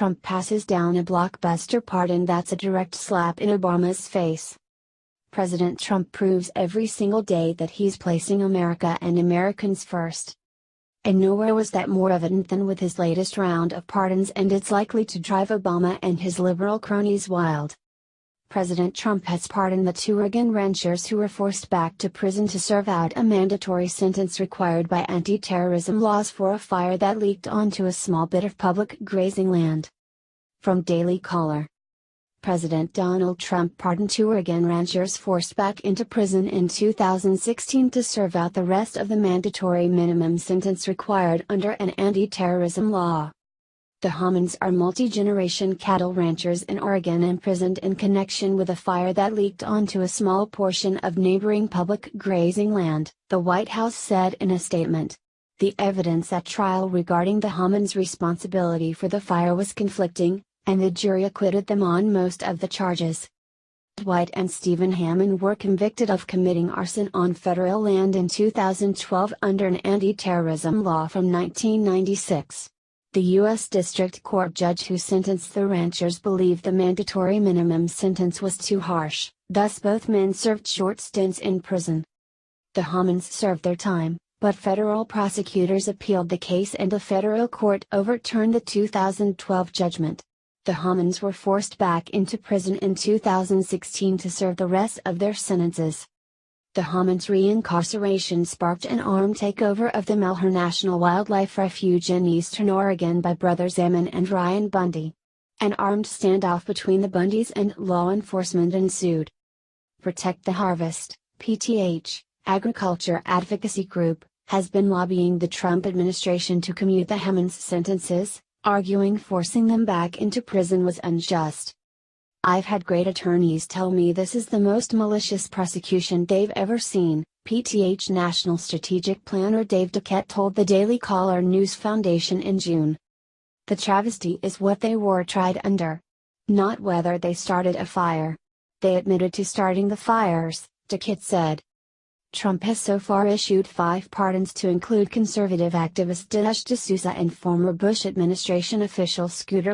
Trump passes down a blockbuster pardon that's a direct slap in Obama's face. President Trump proves every single day that he's placing America and Americans first. And nowhere was that more evident than with his latest round of pardons, and it's likely to drive Obama and his liberal cronies wild. President Trump has pardoned the 2 Oregon ranchers who were forced back to prison to serve out a mandatory sentence required by anti-terrorism laws for a fire that leaked onto a small bit of public grazing land. From Daily Caller. President Donald Trump pardoned 2 Oregon ranchers forced back into prison in 2016 to serve out the rest of the mandatory minimum sentence required under an anti-terrorism law. The Hammonds are multi-generation cattle ranchers in Oregon imprisoned in connection with a fire that leaked onto a small portion of neighboring public grazing land, the White House said in a statement. The evidence at trial regarding the Hammonds' responsibility for the fire was conflicting, and the jury acquitted them on most of the charges. Dwight and Stephen Hammond were convicted of committing arson on federal land in 2012 under an anti-terrorism law from 1996. The U.S. District Court judge who sentenced the ranchers believed the mandatory minimum sentence was too harsh, thus both men served short stints in prison. The Hammonds served their time, but federal prosecutors appealed the case and a federal court overturned the 2012 judgment. The Hammonds were forced back into prison in 2016 to serve the rest of their sentences. The Hammonds' reincarceration sparked an armed takeover of the Malheur National Wildlife Refuge in eastern Oregon by brothers Ammon and Ryan Bundy. An armed standoff between the Bundys and law enforcement ensued. Protect the Harvest, PTH, agriculture advocacy group, has been lobbying the Trump administration to commute the Hammonds' sentences, arguing forcing them back into prison was unjust. I've had great attorneys tell me this is the most malicious prosecution they've ever seen, PTH National Strategic Planner Dave Duquette told the Daily Caller News Foundation in June. The travesty is what they were tried under. Not whether they started a fire. They admitted to starting the fires, Duquette said. Trump has so far issued 5 pardons to include conservative activist Dinesh D'Souza and former Bush administration official Scooter